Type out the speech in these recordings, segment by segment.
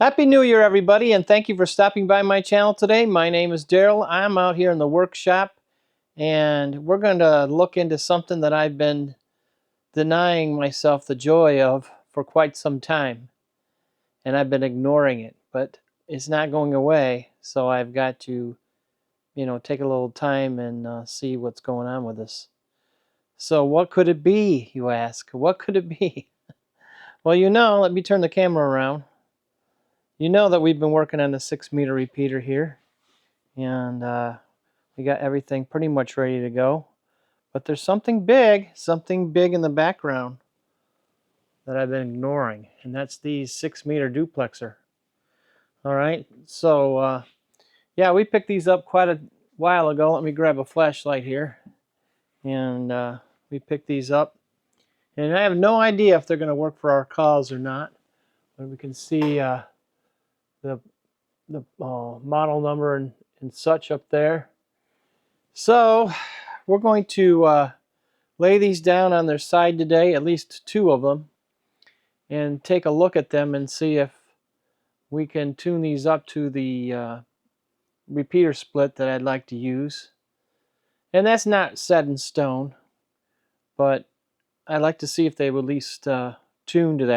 Happy New Year, everybody, and thank you for stopping by my channel today. My name is Daryl. I'm out here in the workshop, and we're going to look into something that I've been denying myself the joy of for quite some time, and I've been ignoring it, but it's not going away, so I've got to, take a little time and see what's going on with this. So what could it be, you ask? What could it be? Well, let me turn the camera around. You know that we've been working on the 6-meter repeater here, and we got everything pretty much ready to go. But there's something big in the background that I've been ignoring, and that's the 6-meter duplexer. All right, so yeah, we picked these up quite a while ago. Let me grab a flashlight here, and we picked these up, and I have no idea if they're going to work for our cause or not. But we can see the model number and such up there. So we're going to lay these down on their side today, at least 2 of them, and take a look at them and see if we can tune these up to the repeater split that I'd like to use. And that's not set in stone, but I'd like to see if they would at least tune to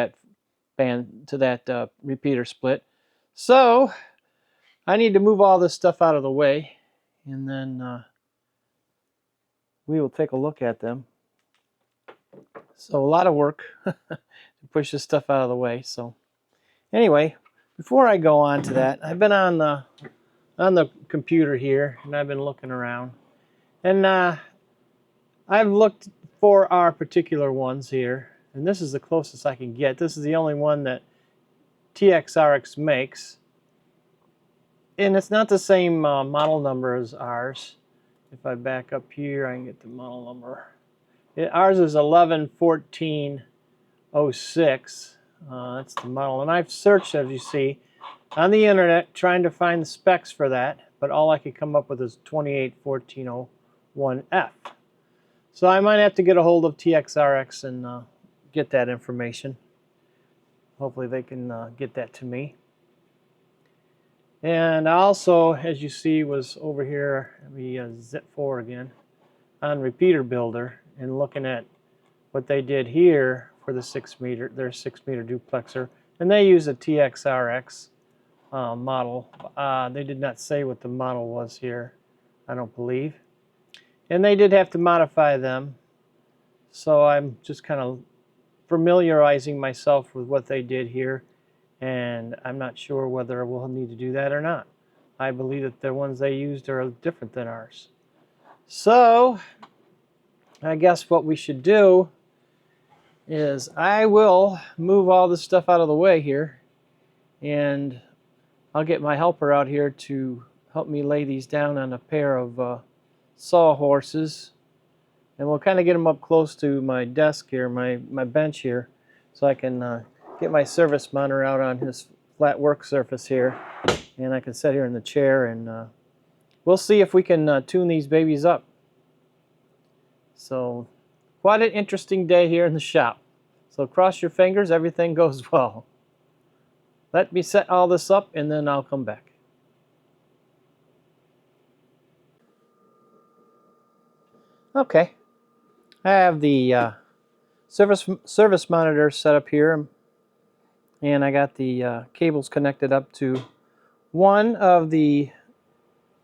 that repeater split. So I need to move all this stuff out of the way, and then we will take a look at them. So a lot of work to push this stuff out of the way. So anyway, before I go on to that, I've been on the computer here, and I've been looking around, and I've looked for our particular ones here, and this is the closest I can get. This is the only one that TXRX makes, and it's not the same model number as ours. If I back up here, I can get the model number. Ours is 111406. That's the model, and I've searched, as you see, on the internet trying to find the specs for that, but all I could come up with is 281401F. So I might have to get a hold of TXRX and get that information. Hopefully they can get that to me. And also, as you see, was over here, let me zip forward again, on Repeater Builder, and looking at what they did here for the 6-meter, their 6-meter duplexer, and they use a TXRX model. They did not say what the model was here, I don't believe, and they did have to modify them. So I'm just kind of familiarizing myself with what they did here, and I'm not sure whether we'll need to do that or not. I believe that the ones they used are different than ours. So I guess what we should do is I will move all this stuff out of the way here, and I'll get my helper out here to help me lay these down on a pair of sawhorses, and we'll kind of get them up close to my desk here, my bench here, so I can get my service monitor out on his flat work surface here, and I can sit here in the chair, and we'll see if we can tune these babies up. So quite an interesting day here in the shop. So cross your fingers, everything goes well. Let me set all this up, and then I'll come back. Okay, I have the service monitor set up here, and I got the cables connected up to one of the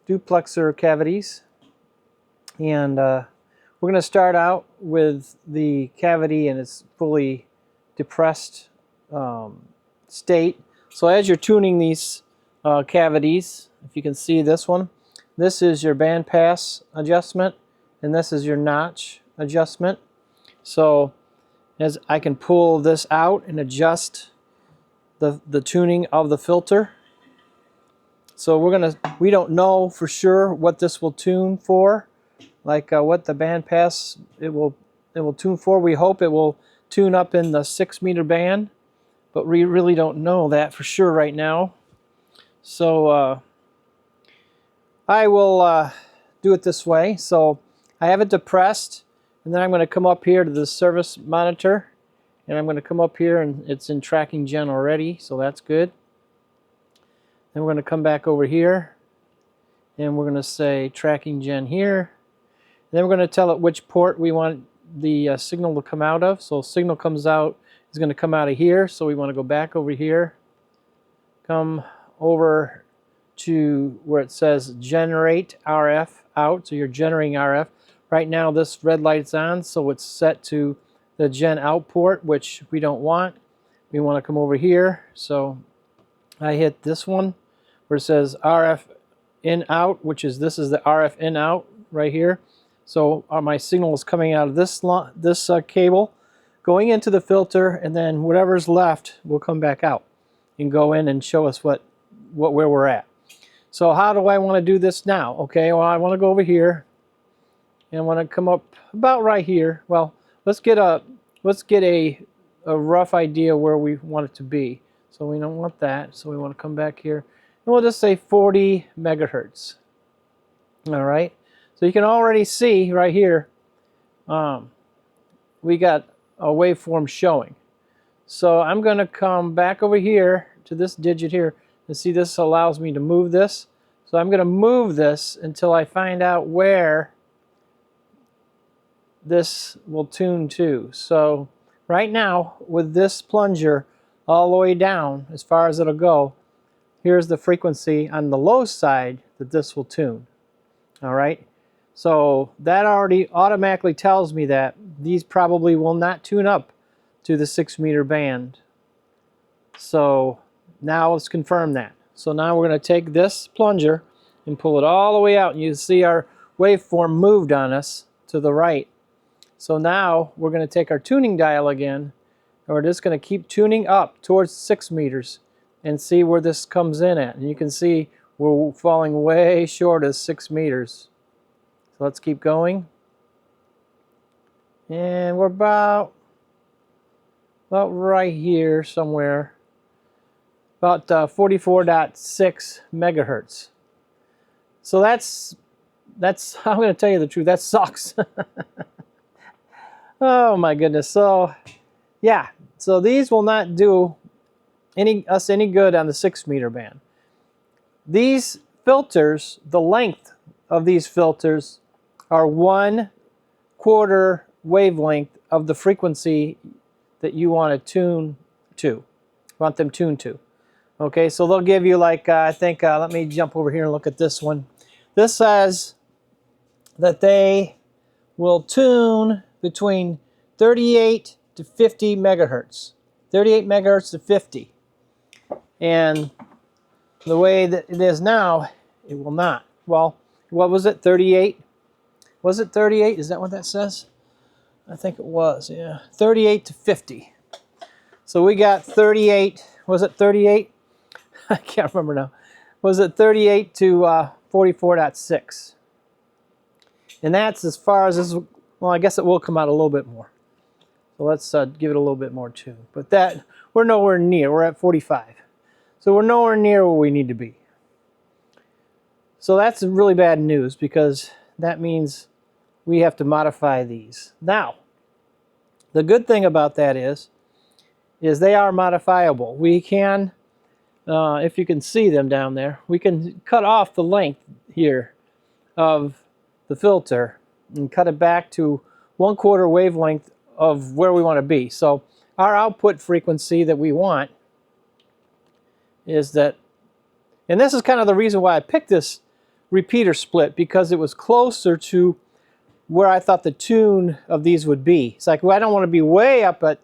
duplexer cavities, and we're going to start out with the cavity in its fully depressed state. So as you're tuning these cavities, if you can see this one, this is your bandpass adjustment, and this is your notch adjustment. So as I can pull this out and adjust the tuning of the filter. So we don't know for sure what this will tune for, like what the bandpass it will tune for. We hope it will tune up in the 6-meter band, but we really don't know that for sure right now. So I will do it this way. So I have it depressed, and then I'm going to come up here to the service monitor, and I'm going to come up here, and it's in tracking gen already, so that's good. Then we're going to come back over here, and we're going to say tracking gen here. Then we're going to tell it which port we want the signal to come out of. So signal comes out, is going to come out of here. So we want to go back over here, come over to where it says generate RF out. So you're generating RF. Right now this red light's on, so it's set to the gen out port, which we don't want. We want to come over here. So I hit this one where it says RF in out, which is this is the RF in out right here. So my signal is coming out of this cable, going into the filter, and then whatever's left will come back out and go in and show us where we're at. So how do I want to do this now? Okay, well I want to go over here and I want to come up about right here. Well, let's get a rough idea where we want it to be. So we don't want that. So we want to come back here and we'll just say 40 megahertz. All right. So you can already see right here, we got a waveform showing. So I'm going to come back over here to this digit here, and see this allows me to move this. So I'm going to move this until I find out where this will tune to. So right now with this plunger all the way down as far as it'll go, here's the frequency on the low side that this will tune. All right. So that already automatically tells me that these probably will not tune up to the 6 meter band. So now let's confirm that. So now we're going to take this plunger and pull it all the way out, and you see our waveform moved on us to the right. So now we're going to take our tuning dial again, and we're just going to keep tuning up towards 6 meters and see where this comes in at. And you can see we're falling way short of 6 meters. So let's keep going. And we're about right here somewhere, about 44.6 megahertz. So that's I'm going to tell you the truth, that sucks. Oh my goodness. So yeah, so these will not do us any good on the 6 meter band. These filters, the length of these filters are 1/4 wavelength of the frequency that you want to tune to, want them tuned to. Okay, so they'll give you like, I think, let me jump over here and look at this one. This says that they will tune between 38 to 50 megahertz. 38 megahertz to 50. And the way that it is now, it will not. Well, what was it, 38? Was it 38? Is that what that says? I think it was, yeah. 38 to 50. So we got 38, was it 38? I can't remember now. Was it 38 to 44.6? And that's as far as this, well, I guess it will come out a little bit more. So let's give it a little bit more tune. But that, we're nowhere near, we're at 45. So we're nowhere near where we need to be. So that's really bad news, because that means we have to modify these. Now, the good thing about that is they are modifiable. We can, if you can see them down there, we can cut off the length here of the filter and cut it back to 1/4 wavelength of where we want to be. So our output frequency that we want is that, and this is kind of the reason why I picked this repeater split, because it was closer to where I thought the tune of these would be. It's like, well, I don't want to be way up at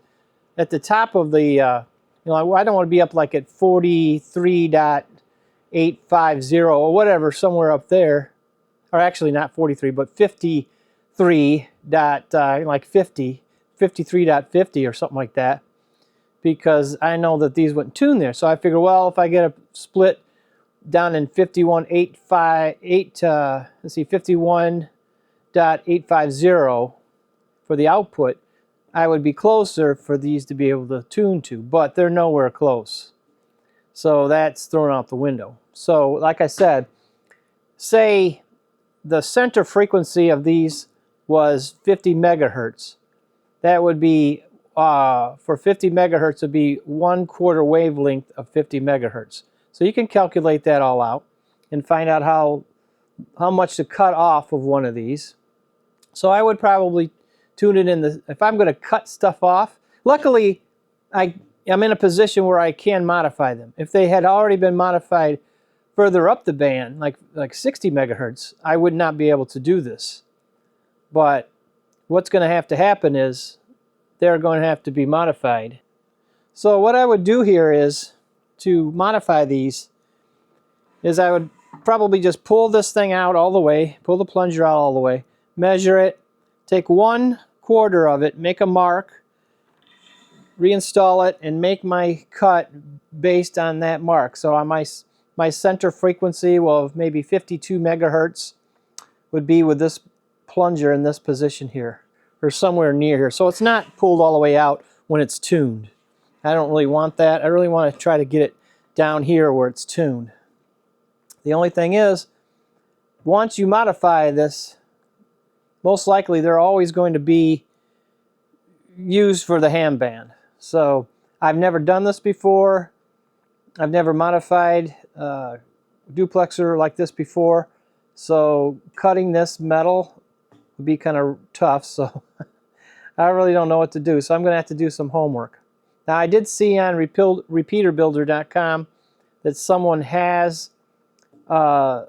the top of the, you know, I don't want to be up like at 43.850 or whatever, somewhere up there. Or actually not 43, but 53 like 50, 53.50 or something like that. Because I know that these wouldn't tune there. So I figured, well, if I get a split down in 51.850 for the output, I would be closer for these to be able to tune to, but they're nowhere close. So that's thrown out the window. So like I said, say the center frequency of these was 50 megahertz. That would be, for 50 megahertz, would be 1/4 wavelength of 50 megahertz. So you can calculate that all out and find out how much to cut off of one of these. So I would probably tune it in if I'm going to cut stuff off. Luckily, I'm in a position where I can modify them. If they had already been modified further up the band, like 60 megahertz, I would not be able to do this. But what's going to happen is they're going to have to be modified. So what I would do here is, to modify these, is I would probably just pull this thing out all the way, pull the plunger out all the way, measure it, take 1/4 of it, make a mark, reinstall it, and make my cut based on that mark. So on my center frequency, well, maybe 52 megahertz would be with this plunger in this position here, or somewhere near here. So it's not pulled all the way out when it's tuned. I don't really want that. I really want to try to get it down here where it's tuned. The only thing is, once you modify this, most likely they're always going to be used for the ham band. So I've never done this before. I've never modified duplexer like this before. So cutting this metal would be kind of tough. So I really don't know what to do. So I'm going to have to do some homework. Now I did see on repeaterbuilder.com that someone has done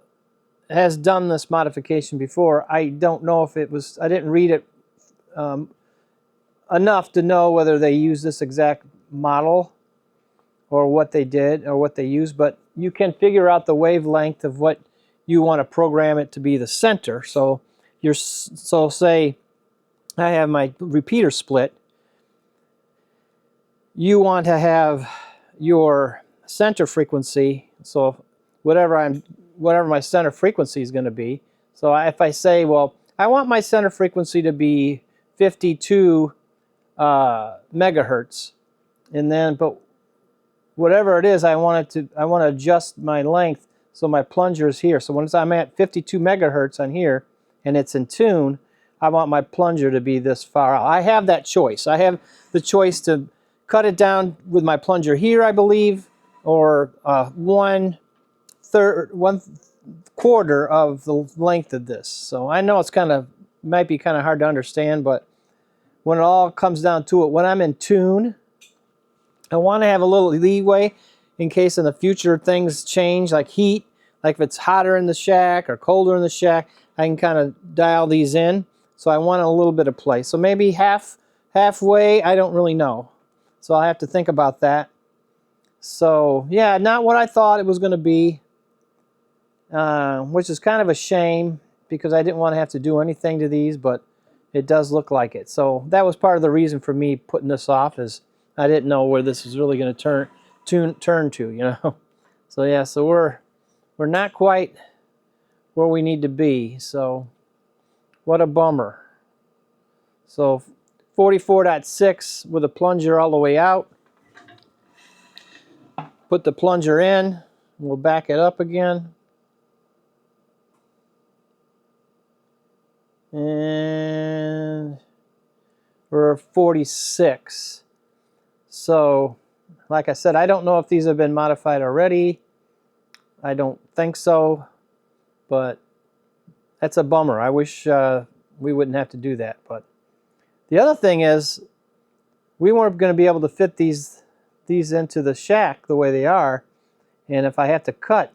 this modification before. I don't know if it was, I didn't read it enough to know whether they use this exact model or what they did or what they used, but you can figure out the wavelength of what you want to program it to be the center. So say I have my repeater split. You want to have your center frequency, so whatever my center frequency is going to be. So if I say, well, I want my center frequency to be 52 megahertz, and then, but whatever it is, I want to adjust my length so my plunger is here. So once I'm at 52 megahertz on here and it's in tune, I want my plunger to be this far out. I have that choice. I have the choice to cut it down with my plunger here, I believe, or 1/4 of the length of this. So I know it's might be kind of hard to understand, but when it all comes down to it, when I'm in tune, I want to have a little leeway in case in the future things change, like heat, like if it's hotter in the shack or colder in the shack, I can kind of dial these in. So I want a little bit of play. So maybe halfway, I don't really know. So I'll have to think about that. So yeah, not what I thought it was going to be, which is kind of a shame because I didn't want to have to do anything to these, but it does look like it. So that was part of the reason for me putting this off, is I didn't know where this was really going to turn to, you know. So yeah, so we're not quite where we need to be. So what a bummer. So 44.6 with a plunger all the way out. Put the plunger in. We'll back it up again. And we're 46. So, like I said, I don't know if these have been modified already. I don't think so, but that's a bummer. I wish we wouldn't have to do that. But the other thing is, we weren't going to be able to fit these into the shack the way they are, and if I have to cut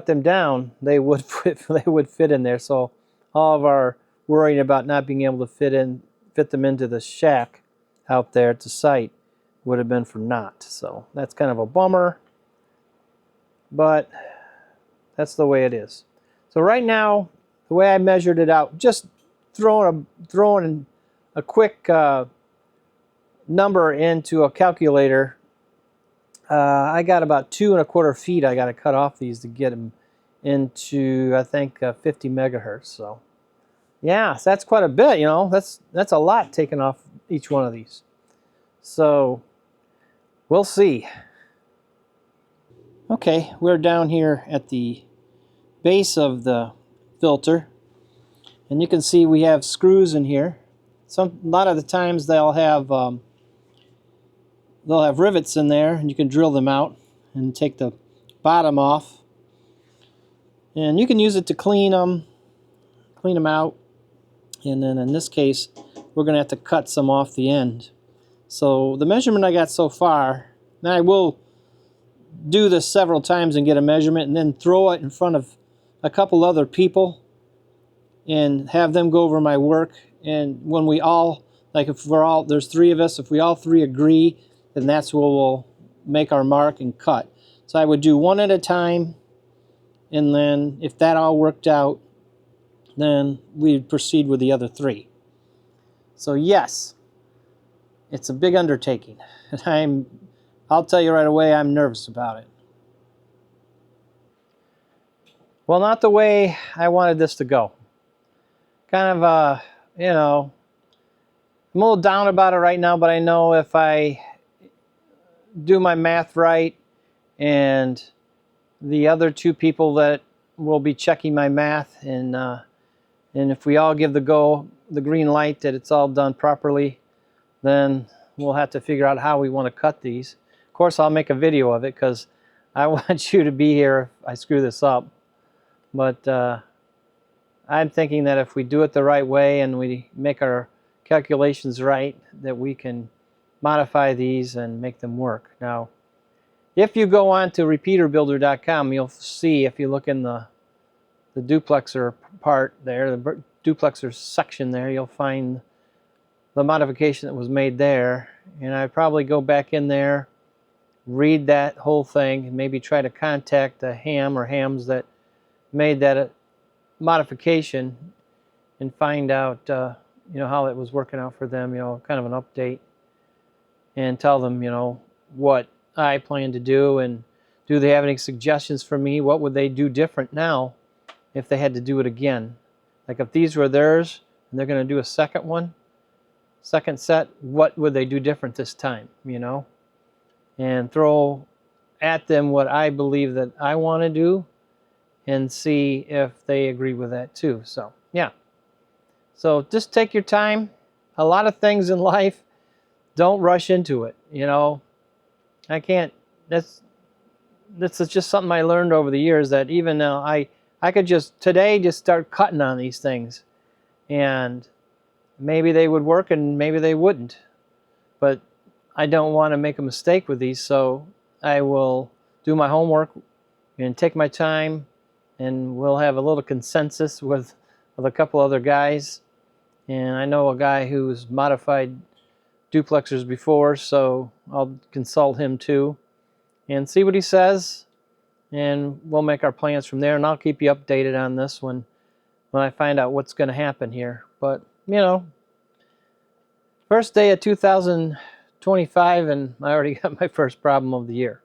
them down, they would fit in there. So all of our worrying about not being able to fit them into the shack out there at the site would have been for naught. So that's kind of a bummer, but that's the way it is. So right now, the way I measured it out, just throwing a quick number into a calculator, I got about 2¼ feet I got to cut off these to get them into, I think, 50 megahertz. So yeah, so that's quite a bit, you know. That's a lot taken off each one of these. So we'll see. Okay, we're down here at the base of the filter, and you can see we have screws in here. A lot of the times they'll have rivets in there, and you can drill them out and take the bottom off. And you can use it to clean them out. And then in this case, we're going to have to cut some off the end. So the measurement I got so far, and I will do this several times and get a measurement and then throw it in front of a couple other people and have them go over my work. And when we all, like if we're all, there's 3 of us, if we all 3 agree, then that's where we'll make our mark and cut. So I would do 1 at a time, and then if that all worked out, then we'd proceed with the other 3. So yes, it's a big undertaking, and I'll tell you right away, I'm nervous about it. Well, not the way I wanted this to go. Kind of, you know, I'm a little down about it right now, but I know if I do my math right and the other 2 people that will be checking my math, and if we all give the green light that it's all done properly, then we'll have to figure out how we want to cut these. Of course, I'll make a video of it because I want you to be here if I screw this up. But I'm thinking that if we do it the right way and we make our calculations right, that we can modify these and make them work. Now, if you go on to repeaterbuilder.com, you'll see, if you look in the duplexer part there, the duplexer section there, you'll find the modification that was made there. And I'd probably go back in there, read that whole thing, and maybe try to contact the ham or hams that made that modification and find out you know, how it was working out for them, you know, kind of an update, and tell them, you know, what I plan to do, and do they have any suggestions for me? What would they do different now if they had to do it again? Like if these were theirs and they're going to do a second set, what would they do different this time, you know? And throw at them what I believe that I want to do and see if they agree with that too. So, yeah. So just take your time. A lot of things in life, don't rush into it, you know? I can't, that's just something I learned over the years, that even now I could just today just start cutting on these things, and maybe they would work and maybe they wouldn't. But I don't want to make a mistake with these, so I will do my homework and take my time, and we'll have a little consensus with a couple other guys. And I know a guy who's modified duplexers before, so I'll consult him too and see what he says, and we'll make our plans from there. And I'll keep you updated on this when I find out what's going to happen here. But you know, first day of 2025, and I already got my first problem of the year.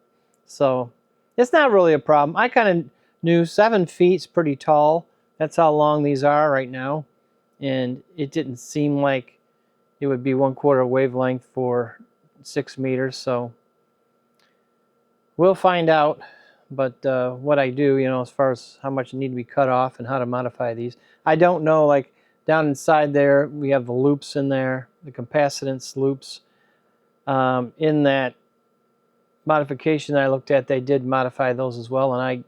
So it's not really a problem. I kind of knew 7 feet is pretty tall. That's how long these are right now, and it didn't seem like it would be 1/4 wavelength for 6 meters. So we'll find out. But what I do, you know, as far as how much need to be cut off and how to modify these, I don't know. Like down inside there, we have the loops in there, the capacitance loops. In that modification I looked at, they did modify those as well, and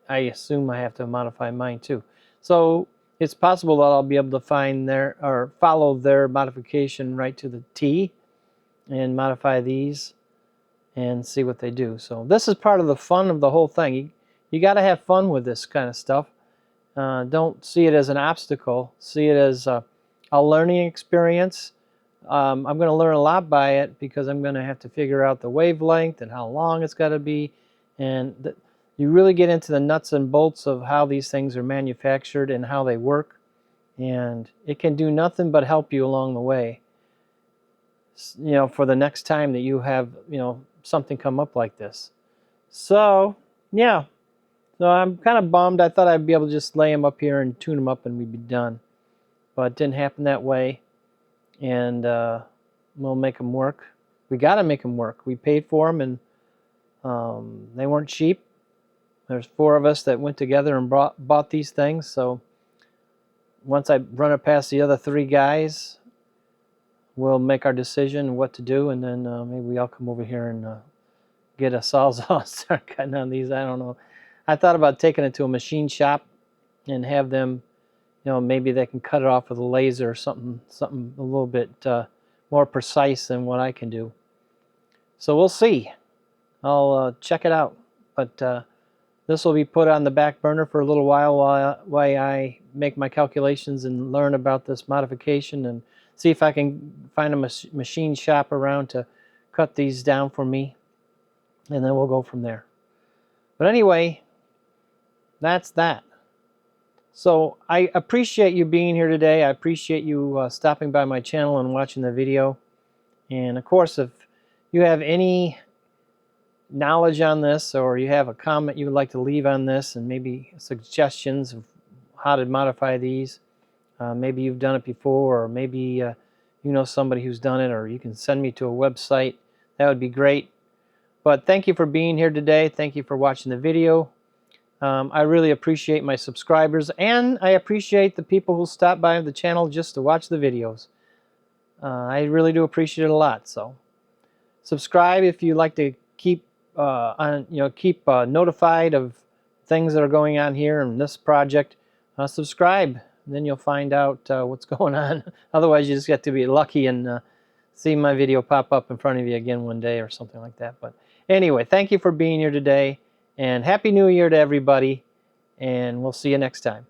I assume I have to modify mine too. So it's possible that I'll be able to find their, or follow their modification right to the T and modify these and see what they do. So this is part of the fun of the whole thing. You got to have fun with this kind of stuff. Don't see it as an obstacle. See it as a learning experience. I'm going to learn a lot by it, because I'm going to have to figure out the wavelength and how long it's got to be. And you really get into the nuts and bolts of how these things are manufactured and how they work. And it can do nothing but help you along the way, you know, for the next time that you have, you know, something come up like this. So, yeah. So I'm kind of bummed. I thought I'd be able to just lay them up here and tune them up and we'd be done. But it didn't happen that way. And we'll make them work. We got to make them work. We paid for them, and they weren't cheap. There's 4 of us that went together and bought these things. So once I run it past the other 3 guys, we'll make our decision what to do, and then maybe I'll come over here and get a sawzall and start cutting on these. I don't know. I thought about taking it to a machine shop and have them, maybe they can cut it off with a laser or something a little bit more precise than what I can do. So we'll see. I'll check it out. But this will be put on the back burner for a little while I make my calculations and learn about this modification and see if I can find a machine shop around to cut these down for me, and then we'll go from there. But anyway, that's that. So I appreciate you being here today. I appreciate you stopping by my channel and watching the video. And of course, if you have any knowledge on this, or you have a comment you would like to leave on this, and maybe suggestions of how to modify these, maybe you've done it before, or maybe you know somebody who's done it, or you can send me to a website, that would be great. But thank you for being here today. Thank you for watching the video. I really appreciate my subscribers, and I appreciate the people who stop by the channel just to watch the videos. I really do appreciate it a lot. So subscribe if you like to keep notified of things that are going on here in this project. Subscribe, and then you'll find out what's going on. Otherwise, you just get to be lucky and see my video pop up in front of you again one day or something like that. But anyway, thank you for being here today, and Happy New Year to everybody, and we'll see you next time.